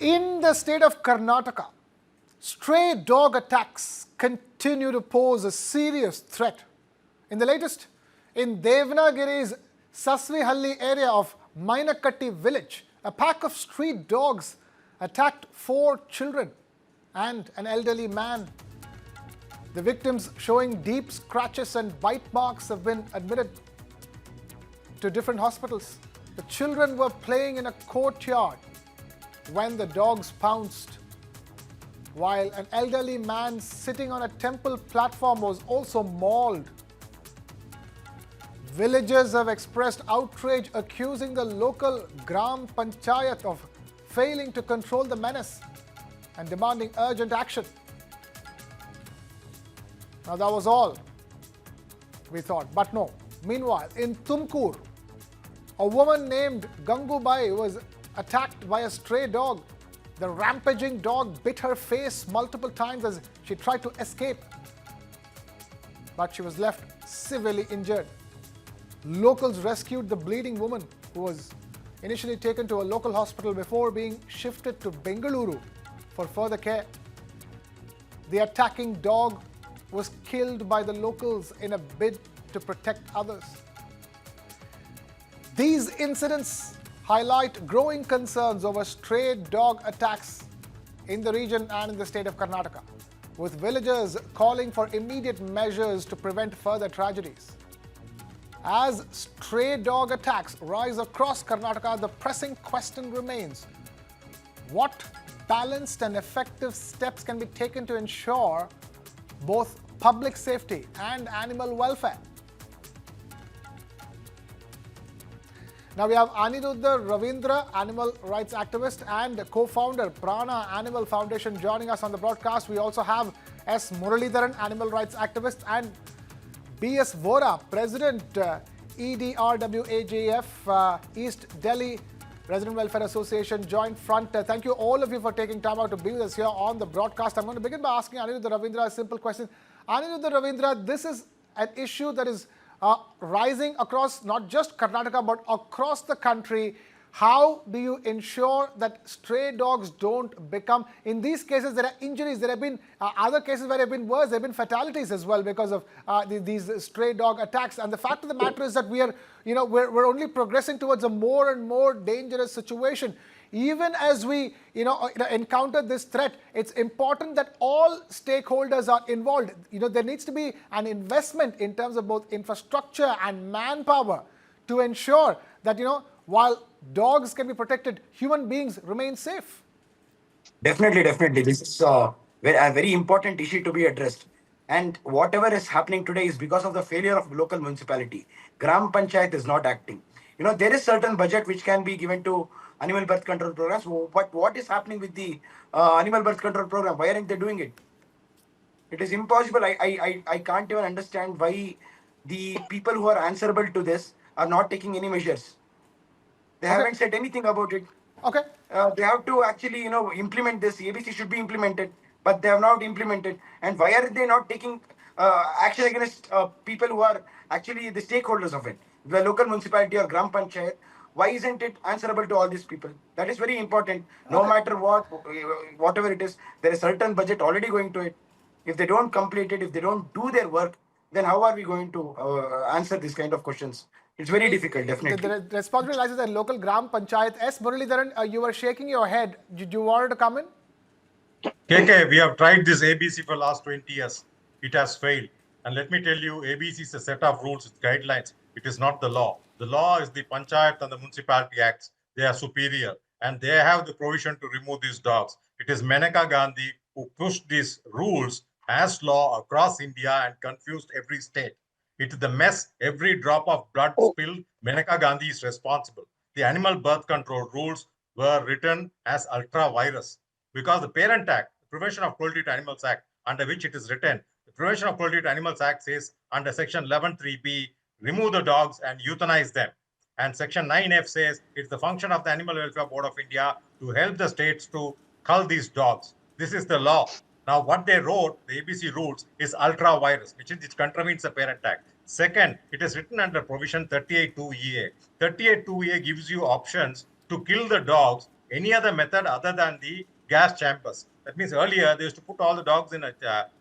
In the state of Karnataka, stray dog attacks continue to pose a serious threat. In the latest, in Devanagere's Sasvihalli area of Mainakatti village, a pack of street dogs attacked 4 children and an elderly man. The victims, showing deep scratches and bite marks, have been admitted to different hospitals. The children were playing in a courtyard when the dogs pounced, while an elderly man sitting on a temple platform was also mauled. Villagers have expressed outrage, accusing the local Gram Panchayat of failing to control the menace and demanding urgent action. Now that was all, we thought, but no. Meanwhile, in Tumkur, a woman named Gangubai was attacked by a stray dog. The rampaging dog bit her face multiple times as she tried to escape, but she was left severely injured. Locals rescued the bleeding woman, who was initially taken to a local hospital before being shifted to Bengaluru for further care. The attacking dog was killed by the locals in a bid to protect others. These incidents highlight growing concerns over stray dog attacks in the region and in the state of Karnataka, with villagers calling for immediate measures to prevent further tragedies. As stray dog attacks rise across Karnataka, the pressing question remains: what balanced and effective steps can be taken to ensure both public safety and animal welfare? Now we have Aniruddha Ravindra, animal rights activist and co-founder Prana Animal Foundation, joining us on the broadcast. We also have S. Muralidharan, animal rights activist, and B.S. Vora, President, EDRWAJF, East Delhi Resident Welfare Association Joint Front. Thank you all of you for taking time out to be with us here on the broadcast. I'm going to begin by asking Aniruddha Ravindra a simple question. Aniruddha Ravindra, this is an issue that is rising across not just Karnataka but across the country. How do you ensure that stray dogs don't become, in these cases there are injuries, there have been other cases where there have been worse, there have been fatalities as well because of these stray dog attacks. And the fact of the matter is that we're only progressing towards a more and more dangerous situation. Even as we encounter this threat, it's important that all stakeholders are involved. There needs to be an investment in terms of both infrastructure and manpower to ensure that while dogs can be protected, human beings remain safe. Definitely, definitely. This is a very important issue to be addressed. And whatever is happening today is because of the failure of local municipality. Gram Panchayat is not acting. There is certain budget which can be given to animal birth control programs. But what is happening with the animal birth control program? Why aren't they doing it? It is impossible. I can't even understand why the people who are answerable to this are not taking any measures. They haven't said anything about it. Okay. They have to actually, implement this. ABC should be implemented, but they have not implemented. And why are they not taking action against people who are actually the stakeholders of it? The local municipality or Gram Panchayat. Why isn't it answerable to all these people? That is very important. No matter what, whatever it is, there is certain budget already going to it. If they don't complete it, if they don't do their work, then how are we going to answer these kind of questions? It's very difficult, definitely. The responsibility lies at local Gram Panchayat. S. Muralidharan, you were shaking your head. Did you want to come in? KK, we have tried this ABC for the last 20 years. It has failed. And let me tell you, ABC is a set of rules, it's guidelines. It is not the law. The law is the Panchayat and the Municipality Acts. They are superior. And they have the provision to remove these dogs. It is Maneka Gandhi who pushed these rules as law across India and confused every state. It is the mess, every drop of blood spilled, Maneka Gandhi is responsible. The animal birth control rules were written as ultra-virus because the Parent Act, the Prevention of Cruelty to Animals Act, under which it is written, the Prevention of Cruelty to Animals Act says under Section 11(3)(b), remove the dogs and euthanize them. And Section 9(f) says it's the function of the Animal Welfare Board of India to help the states to cull these dogs. This is the law. Now, what they wrote, the ABC rules, is ultra-virus, which contravenes the Parent Act. Second, it is written under provision 38(2)(ea). 38(2)(ea) gives you options to kill the dogs any other method other than the gas chambers. That means earlier they used to put all the dogs in a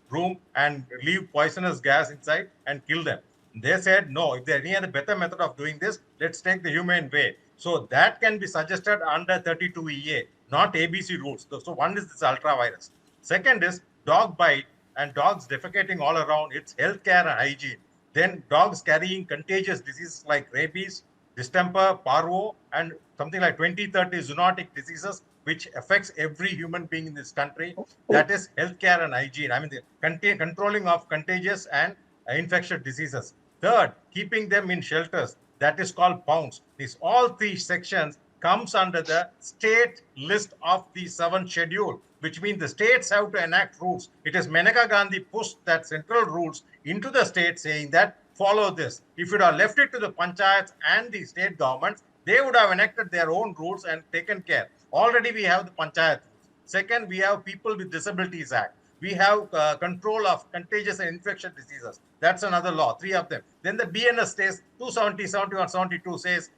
room and leave poisonous gas inside and kill them. They said, no, if there's any other better method of doing this, let's take the humane way. So that can be suggested under 32EA, not ABC rules. So one is this ultra-virus. Second is dog bite and dogs defecating all around. It's healthcare and hygiene. Then dogs carrying contagious diseases like rabies, distemper, parvo, and something like 20, 30 zoonotic diseases, which affects every human being in this country. That is healthcare and hygiene. I mean, the controlling of contagious and infectious diseases. Third, keeping them in shelters. That is called pounds. These all three sections comes under the state list of the 7th schedule, which means the states have to enact rules. It is Maneka Gandhi pushed that central rules into the state saying that follow this. If you'd have left it to the panchayats and the state governments, they would have enacted their own rules and taken care. Already we have the panchayat rules. Second, we have People with Disabilities Act. We have control of contagious and infectious diseases. That's another law, 3 of them. Then the BNS says 270, 71, 72 says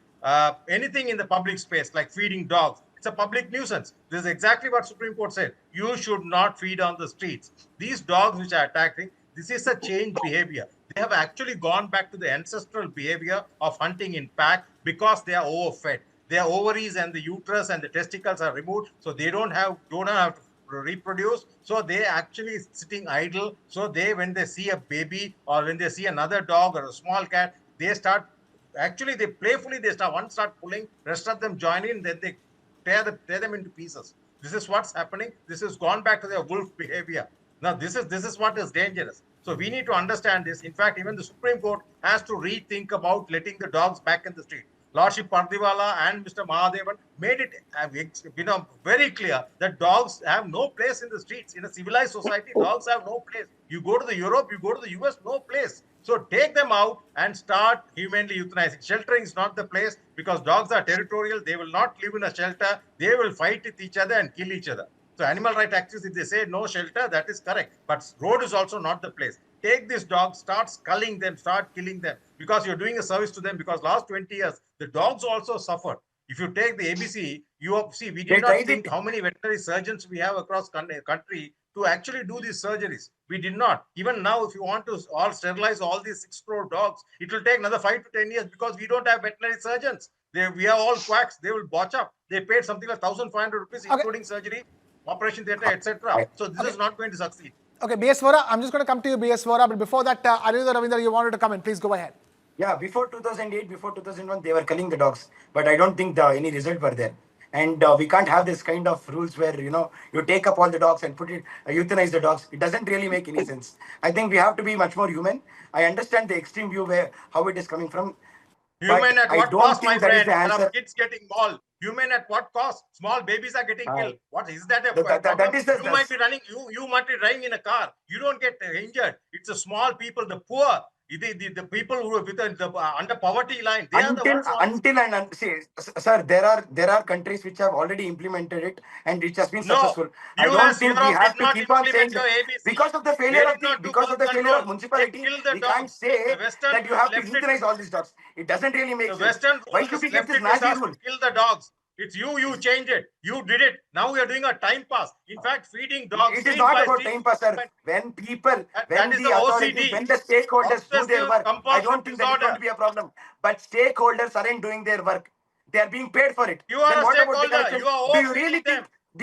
anything in the public space like feeding dogs, it's a public nuisance. This is exactly what Supreme Court said. You should not feed on the streets. These dogs which are attacking, this is a changed behavior. They have actually gone back to the ancestral behavior of hunting in pack because they are overfed. Their ovaries and the uterus and the testicles are removed, so they don't have to reproduce. So they actually sitting idle. So when they see a baby or when they see another dog or a small cat, they start one start pulling, rest of them join in, then they tear them into pieces. This is what's happening. This has gone back to their wolf behavior. Now this is what is dangerous. So we need to understand this. In fact, even the Supreme Court has to rethink about letting the dogs back in the street. Lordship Pardiwala and Mr. Mahadevan made it very clear that dogs have no place in the streets. In a civilized society, dogs have no place. You go to the Europe, you go to the US, no place. So take them out and start humanely euthanizing. Sheltering is not the place because dogs are territorial. They will not live in a shelter. They will fight with each other and kill each other. So animal rights activists, if they say no shelter, that is correct. But road is also not the place. Take these dogs, start culling them, start killing them, because you're doing a service to them. Because last 20 years, the dogs also suffered. If you take the ABC, we did not think how many veterinary surgeons we have across country to actually do these surgeries. We did not. Even now, if you want to all sterilize all these 6 crore dogs, it will take another 5 to 10 years because we don't have veterinary surgeons. We are all quacks. They will botch up. They paid something like 1,500 rupees, including surgery, operation theatre, etc. So this is not going to succeed. Okay, B.S. Vora, I'm just going to come to you, B.S. Vora, but before that, Aniruddha Ravindra, you wanted to come in. Please go ahead. Yeah, before 2008, before 2001, they were culling the dogs, but I don't think any result were there. And we can't have this kind of rules where, you take up all the dogs and euthanize the dogs. It doesn't really make any sense. I think we have to be much more human. I understand the extreme view how it is coming from. Human at what cost, my friend? There are kids getting mauled. Human at what cost? Small babies are getting killed. What is that? You might be running. You might be driving in a car. You don't get injured. It's the small people, the poor, the people who are under poverty line. They are the ones. See, sir, there are countries which have already implemented it and which has been successful. I don't think we have to keep on saying because of the failure of municipality. We can't say that you have to euthanize all these dogs. It doesn't really make sense. Why should we give this Nazi rule? Kill the dogs. It's you changed it. You did it. Now we are doing a time pass. In fact, feeding dogs. It is not about time pass, sir. When the authorities, when the stakeholders do their work, I don't think that is going to be a problem. But stakeholders aren't doing their work. They are being paid for it. You are a stakeholder. You are Do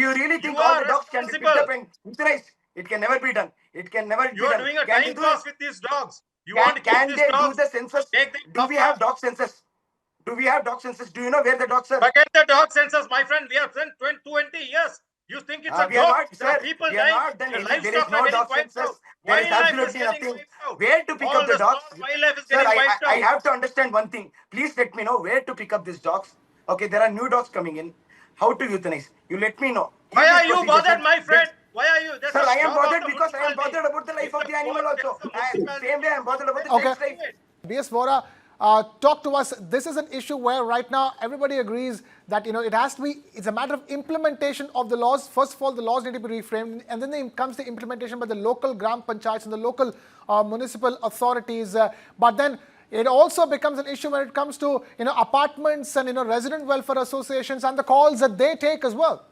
you really think all the dogs can be picked up and euthanized? It can never be done. It can never be done. You are doing a time pass with these dogs. Can they do the census? Do we have dog census? Do we have dog census? Do you know where the dogs are? Forget the dog census, my friend. We have spent 20 years. You think it's a joke? There are people dying. There is no dog census. There is absolutely nothing. Where to pick up the dogs? Sir, I have to understand one thing. Please let me know where to pick up these dogs. Okay, there are new dogs coming in. How to euthanize? You let me know. Why are you bothered, my friend? Why are you? Sir, I am bothered because I am bothered about the life of the animal also. Same way I am bothered about the next life. B.S. Vora, talk to us. This is an issue where right now everybody agrees that it has to be. It's a matter of implementation of the laws. First of all, the laws need to be reframed, and then comes the implementation by the local gram panchayats and the local municipal authorities. But then it also becomes an issue when it comes to apartments and resident welfare associations and the calls that they take as well.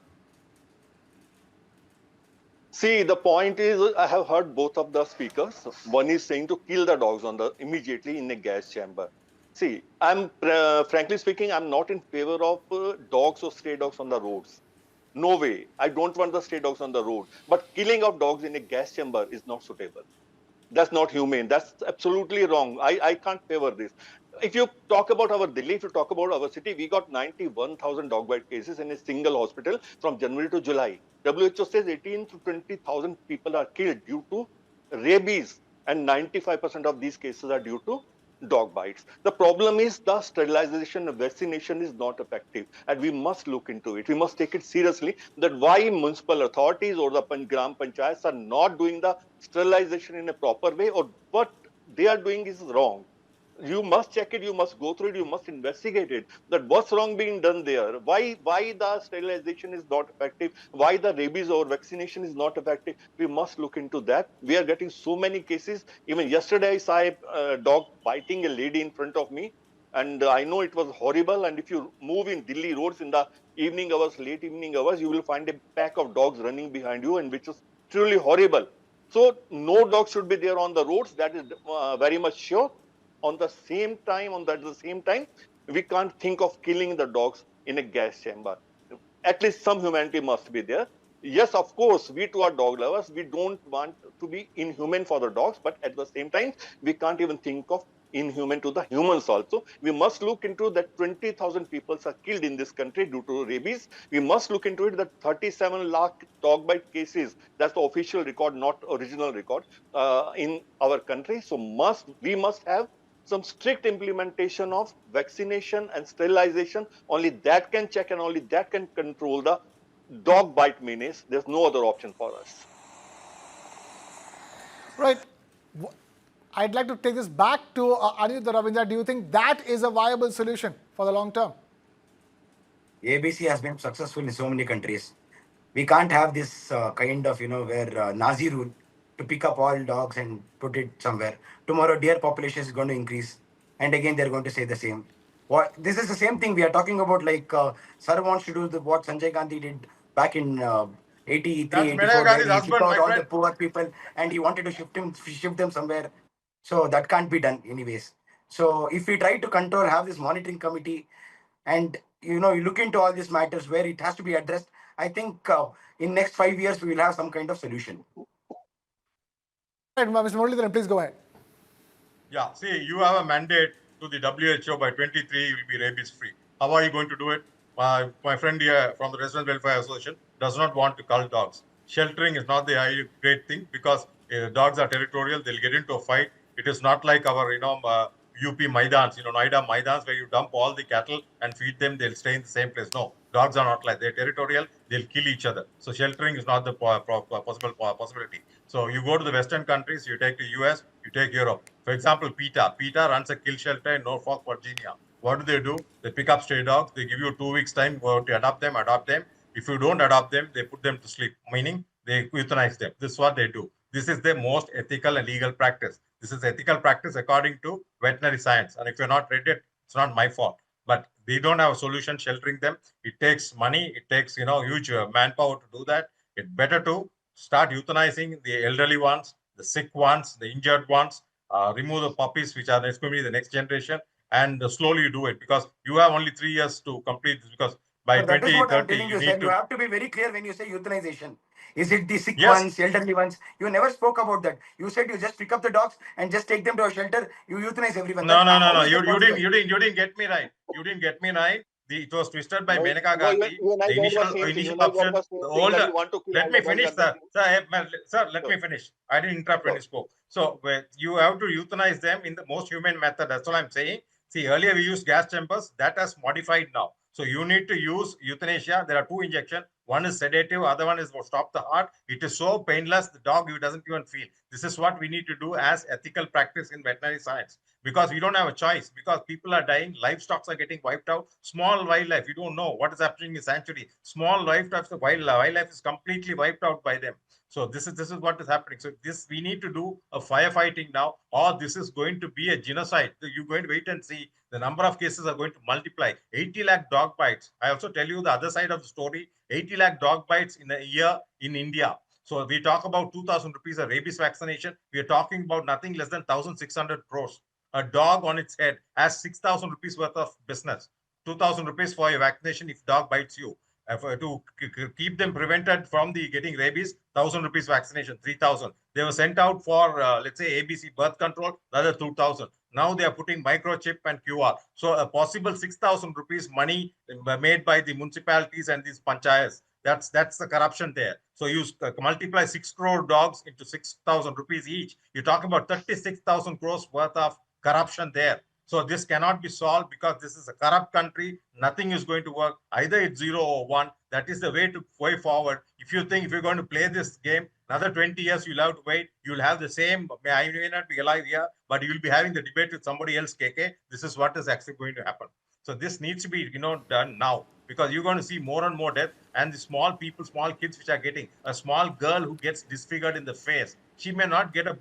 See, the point is, I have heard both of the speakers. One is saying to kill the dogs immediately in a gas chamber. See, I'm frankly speaking, I'm not in favor of dogs or stray dogs on the roads. No way. I don't want the stray dogs on the road. But killing of dogs in a gas chamber is not suitable. That's not humane. That's absolutely wrong. I can't favor this. If you talk about our Delhi, if you talk about our city, we got 91,000 dog bite cases in a single hospital from January to July. WHO says 18 to 20,000 people are killed due to rabies, and 95% of these cases are due to dog bites. The problem is the sterilization and vaccination is not effective, and we must look into it. We must take it seriously that why municipal authorities or the gram panchayats are not doing the sterilization in a proper way, or what they are doing is wrong. You must check it, you must go through it, you must investigate it, that what's wrong being done there, why the sterilization is not effective, why the rabies or vaccination is not effective. We must look into that. We are getting so many cases. Even yesterday I saw a dog biting a lady in front of me, and I know it was horrible. And if you move in Delhi roads in the evening hours, late evening hours, you will find a pack of dogs running behind you, and which is truly horrible. So no dog should be there on the roads, that is very much sure. On the same time, we can't think of killing the dogs in a gas chamber. At least some humanity must be there. Yes, of course, we too are dog lovers. We don't want to be inhuman for the dogs, but at the same time, we can't even think of inhuman to the humans also. We must look into that 20,000 people are killed in this country due to rabies. We must look into it that 37 lakh dog bite cases, that's the official record, not original record, in our country. So we must have some strict implementation of vaccination and sterilization. Only that can check and only that can control the dog bite menace. There's no other option for us. Right. I'd like to take this back to Aniruddha Ravindra. Do you think that is a viable solution for the long term? ABC has been successful in so many countries. We can't have this kind of, where Nazi rule to pick up all dogs and put it somewhere. Tomorrow, deer population is going to increase. And again, they're going to say the same. This is the same thing we are talking about. Like, Sir wants to do what Sanjay Gandhi did back in 83, That's 84, Manera where Gandhi's he picked husband, out my all the friend. poor people and he wanted to shift them somewhere. So that can't be done anyways. So if we try to control, have this monitoring committee, and you look into all these matters where it has to be addressed, I think in next 5 years we will have some kind of solution. Right, Mr. Muralidharan, please go ahead. Yeah, see, you have a mandate to the WHO by 23, you will be rabies free. How are you going to do it? My friend here from the Resident Welfare Association does not want to cull dogs. Sheltering is not the great thing because dogs are territorial. They'll get into a fight. It is not like our, UP Maidans, Noida Maidans, where you dump all the cattle and feed them. They'll stay in the same place. No, dogs are not like. They're territorial. They'll kill each other. So sheltering is not the possibility. So you go to the Western countries, you take the US, you take Europe. For example, PETA. PETA runs a kill shelter in Norfolk, Virginia. What do? They pick up stray dogs. They give you 2 weeks time to adopt them. If you don't adopt them, they put them to sleep, meaning they euthanize them. This is what they do. This is the most ethical and legal practice. This is ethical practice according to veterinary science. And if you're not read it, it's not my fault. But they don't have a solution sheltering them. It takes money. It takes, huge manpower to do that. It's better to start euthanizing the elderly ones, the sick ones, the injured ones, remove the puppies, which are going to be the next generation, and slowly you do it because you have only 3 years to complete this because by But that is what I'm 2030, telling you you, sir. need You to. have to be very clear when you say euthanization. Is it the sick Yes. ones, elderly ones? You never spoke about that. You said you just pick up the dogs and just take them to a shelter. You euthanize everyone. No, no, no, How no. is that possible? You didn't get me right. You didn't get me right. It was twisted by No, Menaka no, Gandhi. you and I The got the initial same thing. You initial and I got option, the the same thing that older. you want to kill Let all the me dogs finish, at the sir. same. Sir, let Sure, me finish. I didn't interrupt when you sure. spoke. So you have to euthanize them in the most humane method. That's all I'm saying. See, earlier we used gas chambers. That has modified now. So you need to use euthanasia. There are 2 injections. One is sedative, other one is for stop the heart. It is so painless, the dog doesn't even feel. This is what we need to do as ethical practice in veterinary science. because we don't have a choice, because people are dying, livestock are getting wiped out, small wildlife, you don't know what is happening in sanctuary, small wildlife, the wildlife is completely wiped out by them. So this is what is happening. So this, we need to do a firefighting now, or this is going to be a genocide. So you're going to wait and see. The number of cases are going to multiply. 80 lakh dog bites. I also tell you the other side of the story. 80 lakh dog bites in a year in India. So we talk about 2,000 rupees of rabies vaccination. We are talking about nothing less than 1,600 crores. A dog on its head has 6,000 rupees worth of business. 2,000 rupees for your vaccination if dog bites you. To keep them prevented from the getting rabies, 1,000 rupees vaccination, 3,000. They were sent out for, let's say, ABC birth control, another 2,000. Now they are putting microchip and QR. So a possible 6,000 rupees money made by the municipalities and these panchayats. That's the corruption there. So you multiply 6 crore dogs into 6,000 rupees each. You talk about 36,000 crores worth of corruption there. So this cannot be solved because this is a corrupt country. Nothing is going to work. Either it's 0 or 1. That is the way to way forward. If you think if you're going to play this game, another 20 years, you'll have to wait. You'll have the same, I may not be alive here, but you'll be having the debate with somebody else, KK. This is what is actually going to happen. So this needs to be, done now, because you're going to see more and more death, and the small people, small kids which are getting, a small girl who gets disfigured in the face, she may not get a,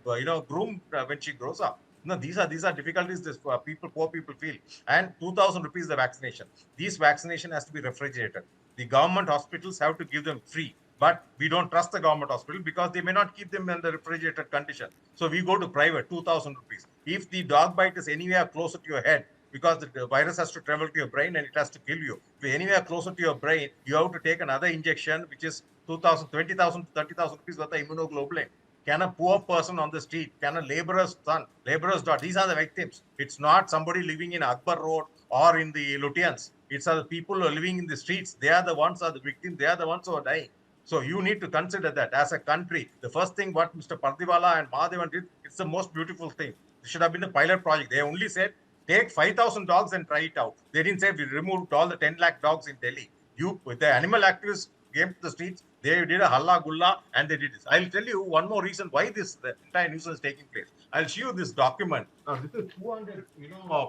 groom when she grows up. No, these are difficulties this poor people feel. And 2,000 rupees the vaccination. These vaccination has to be refrigerated. The government hospitals have to give them free, but we don't trust the government hospital because they may not keep them in the refrigerated condition. So we go to private, 2,000 rupees. If the dog bite is anywhere closer to your head, because the virus has to travel to your brain and it has to kill you. If anywhere closer to your brain, you have to take another injection, which is 2,000, 20,000, 30,000 rupees worth of immunoglobulin. Can a poor person on the street, can a laborer's son, laborer's daughter, these are the victims. It's not somebody living in Akbar Road or in the Lutyens. It's the people who are living in the streets. They are the ones who are the victims. They are the ones who are dying. So you need to consider that as a country. The first thing what Mr. Pardiwala and Mahadevan did, it's the most beautiful thing. It should have been a pilot project. They only said, take 5,000 dogs and try it out. They didn't say we removed all the 10 lakh dogs in Delhi. You, with the animal activists came to the streets, they did a halla gulla and they did this. I'll tell you one more reason why the entire nuisance is taking place. I'll show you this document. Now, this is 200,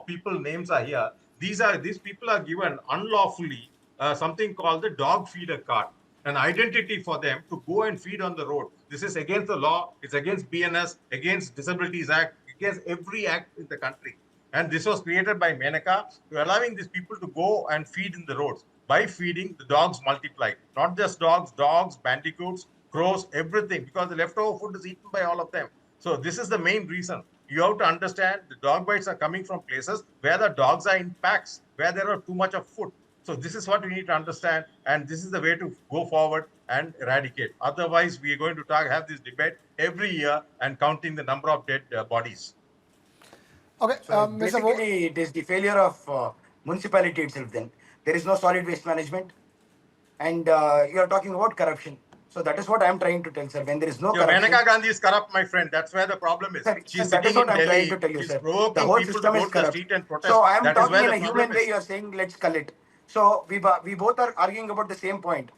people names are here. These people are given unlawfully something called the dog feeder card, an identity for them to go and feed on the road. This is against the law. It's against BNS, against Disabilities Act, against every act in the country. And this was created by Menaka, allowing these people to go and feed in the roads. By feeding, the dogs multiply. Not just dogs, bandicoots, crows, everything, because the leftover food is eaten by all of them. So this is the main reason. You have to understand the dog bites are coming from places where the dogs are in packs, where there are too much of food. So this is what we need to understand, and this is the way to go forward and eradicate. Otherwise, we are going to have this debate every year and counting the number of dead bodies. Okay, So Mr. Vo- basically, it is the failure of municipality itself. Then there is no solid waste management, and you are talking about corruption. So that is what I am trying to tell, sir. When there is no corruption, Menaka Gandhi is corrupt, my friend. That's where the problem is. sir, She's that is sitting what in I am trying Delhi. to tell you, She's sir. The provoking whole people to system go is to the corrupt. street and protest. So I am That is talking where in the a problem human way. is. You are saying let's cull it. So we both are arguing about the same point.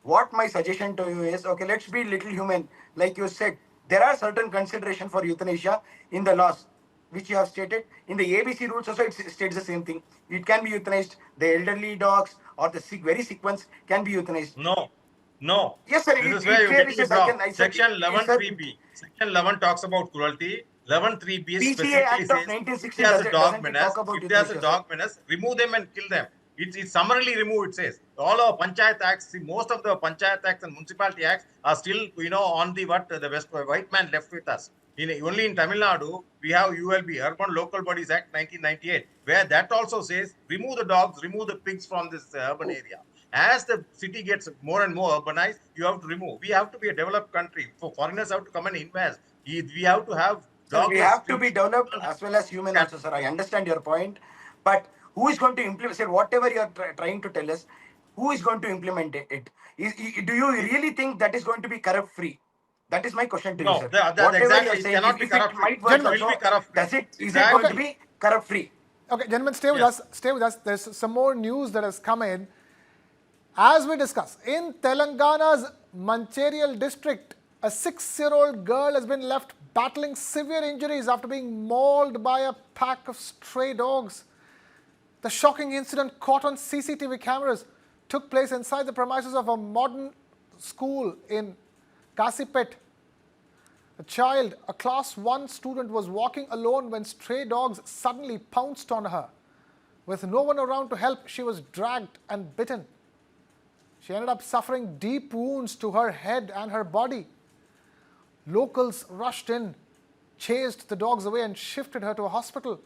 What my suggestion to you is, okay, let's be little human. Like you said, there are certain consideration for euthanasia in the laws, which you have stated. In the ABC rules also, it states the same thing. It can be euthanized. The elderly dogs or the sick, very sick ones can be euthanized. No. Yes, sir. This is where It you're clearly getting it says wrong. I said, Section sir, 11(3)(b). Section 11 talks about cruelty. 11(3)(b) PCA specifically Act of says if 1960 there's a dog doesn't it menace, talk about if there's a euthanasia, sir? dog menace, remove them and kill them. It's summarily removed, it says. All our panchayat acts, see, most of the panchayat acts and municipality acts are still, on the white man left with us. Only in Tamil Nadu, we have ULB, Urban Local Bodies Act 1998, where that also says remove the dogs, remove the pigs from this urban area. As the city gets more and more urbanized, you have to remove. We have to be a developed country. For foreigners have to come and invest. We have to have Sir, we dogless have to be streets. developed as well as human also, sir. I understand your point. But who is going to implement, sir, whatever you are trying to tell us, who is going to implement it? Do you really think that is going to be corrupt free? That is my question to you, No, sir. Whatever you are exactly. It saying, cannot be if it corrupt free. might work It Gentlemen. will be also, corrupt free. is it going to Exactly. be corrupt free? Okay, gentlemen, stay with Yes. us. Stay with us. There's some more news that has come in. As we discuss, in Telangana's Mancherial district, a 6-year-old girl has been left battling severe injuries after being mauled by a pack of stray dogs. The shocking incident caught on CCTV cameras took place inside the premises of a modern school in Kasipet. A child, a class 1 student, was walking alone when stray dogs suddenly pounced on her. With no one around to help, she was dragged and bitten. She ended up suffering deep wounds to her head and her body. Locals rushed in, chased the dogs away and shifted her to a hospital.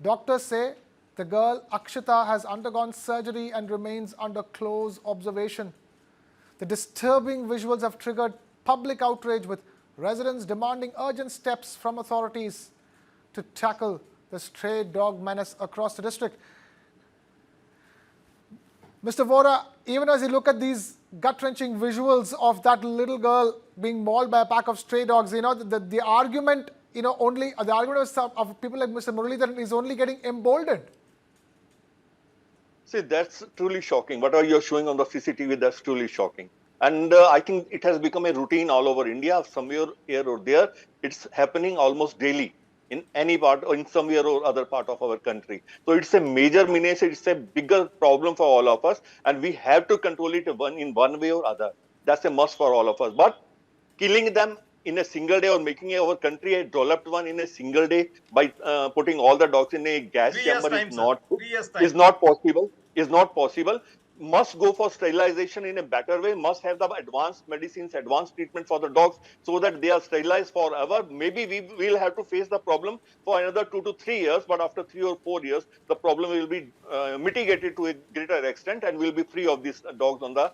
Doctors say the girl, Akshita, has undergone surgery and remains under close observation. The disturbing visuals have triggered public outrage, with residents demanding urgent steps from authorities to tackle the stray dog menace across the district. Mr. Vora, even as you look at these gut-wrenching visuals of that little girl being mauled by a pack of stray dogs, the argument, the argument of people like Mr. Muralidharan is only getting emboldened. See, that's truly shocking. Whatever you're showing on the CCTV, that's truly shocking. And I think it has become a routine all over India, somewhere here or there. It's happening almost daily in any part or in somewhere or other part of our country. So it's a major menace. It's a bigger problem for all of us. And we have to control it in one way or other. That's a must for all of us. But killing them in a single day or making our country a developed one in a single day by putting all the dogs in a gas chamber is not possible. Is not possible. Must go for sterilization in a better way, must have the advanced medicines, advanced treatment for the dogs so that they are sterilized forever. Maybe we will have to face the problem for another 2 to 3 years, but after 3 or 4 years, the problem will be mitigated to a greater extent and will be free of these dogs on the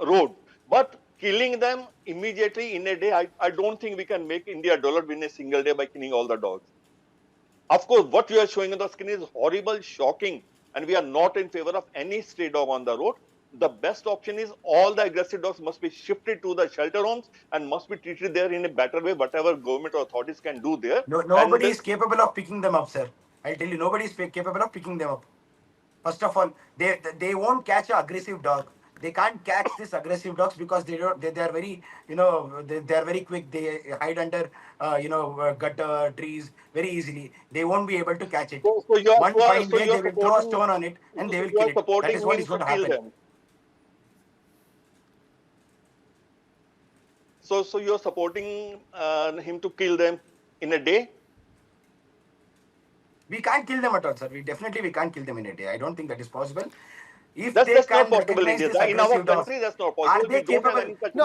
road. But killing them immediately in a day, I don't think we can make India developed in a single day by killing all the dogs. Of course, what you are showing on the screen is horrible, shocking, and we are not in favor of any stray dog on the road. The best option is all the aggressive dogs must be shifted to the shelter homes and must be treated there in a better way, whatever government or authorities can do there. Nobody is capable of picking them up, sir. I'll tell you, nobody is capable of picking them up. First of all, they won't catch an aggressive dog. They can't catch these aggressive dogs because they are very, they are very quick. They hide under, gutter, trees very easily. They won't be able to catch it. So One fine day, they will throw a stone on it and they will kill it. That is what is going to happen. Them. So you're supporting him to kill them in a day? We can't kill them at all, sir. We can't kill them in a day. I don't think that is possible. If that's can not possible in our country. That's not possible.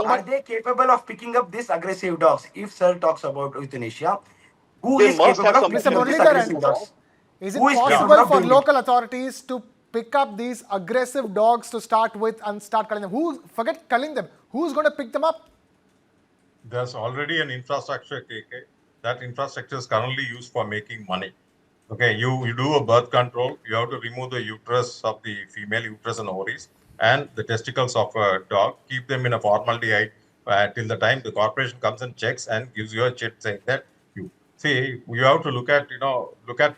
Are they capable of picking up these aggressive dogs? If sir talks about euthanasia, who they is capable of picking up these aggressive dogs? Is it possible for local authorities to pick up these aggressive dogs to start with and start culling them? Forget culling them. Who's going to pick them up? There's already an infrastructure, KK. That infrastructure is currently used for making money. Okay, you do a birth control, you have to remove the uterus of the female, uterus and ovaries, and the testicles of a dog, keep them in a formaldehyde till the time the corporation comes and checks and gives you a chit saying that you have to look at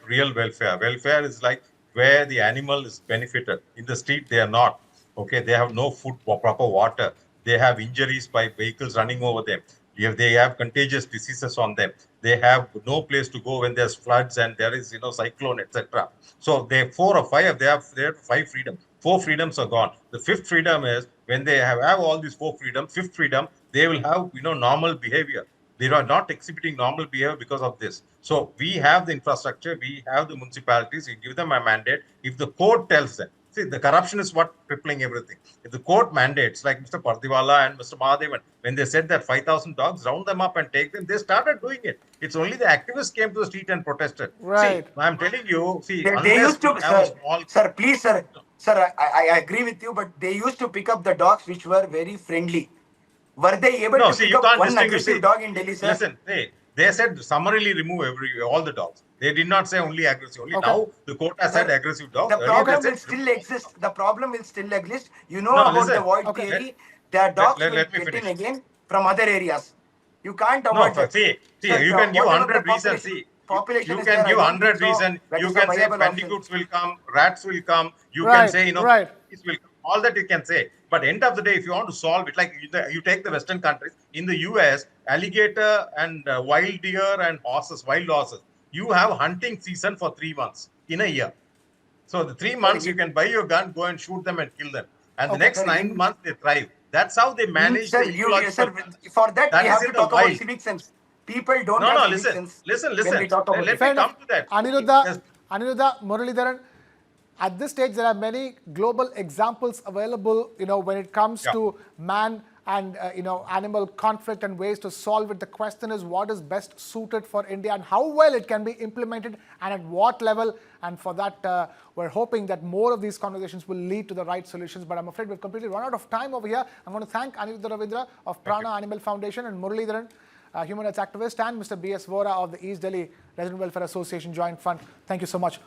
real welfare. Welfare is like where the animal is benefited. In the street, they are not. Okay, they have no food or proper water. They have injuries by vehicles running over them. If they have contagious diseases on them, they have no place to go when there's floods and there is cyclone, etc. So they 4 or 5, they have 5 freedoms. 4 freedoms are gone. The 5th freedom is when they have all these 4 freedoms. 5th freedom, they will have normal behavior. They are not exhibiting normal behavior because of this. So we have the infrastructure, we have the municipalities. We give them a mandate. If the court tells them. See, the corruption is what crippling everything. If the court mandates, like Mr. Pardiwala and Mr. Mahadevan, when they said that 5,000 dogs, round them up and take them, they started doing it. It's only the activists came to the street and protested. Right. See, I'm telling you, they used to, sir, please, sir, I agree with you, but they used to pick up the dogs which were very friendly. Were they able to pick up one aggressive dog in Delhi, sir? Listen, they said summarily remove all the dogs. They did not say only aggressive. Only now the court has said aggressive dogs. The problem will still exist. The problem will still exist. About the void theory. The dogs will get in again from other areas. You can't avoid that. See, you can give 100 reasons. See, you can give 100 reasons. You can say bandicoots will come, rats will come. You can say, right. Will come. All that you can say. But end of the day, if you want to solve it, like you take the Western countries, in the US, alligator and wild deer and horses, wild horses, you have hunting season for 3 months in a year. So the 3 months you can buy your gun, go and shoot them and kill them. And the next Sir, 9 months they thrive. That's how they manage sir, the ecological. sir, for that we That is have in to the talk about wild. civic sense. People don't No, have no, civic listen, sense listen, when we listen. talk about Let it. me Fair come enough. to that. Aniruddha, Yes. Aniruddha, Muralidharan, at this stage, there are many global examples available, when it comes Yeah. to man and, animal conflict and ways to solve it. The question is what is best suited for India and how well it can be implemented and at what level. And for that, we're hoping that more of these conversations will lead to the right solutions. But I'm afraid we've completely run out of time over here. I'm going to thank Aniruddha Ravindra of Prana Animal Foundation and Muralidharan, human rights activist, and Mr. B.S. Vora of the East Delhi Resident Welfare Association Joint Front. Thank you so much.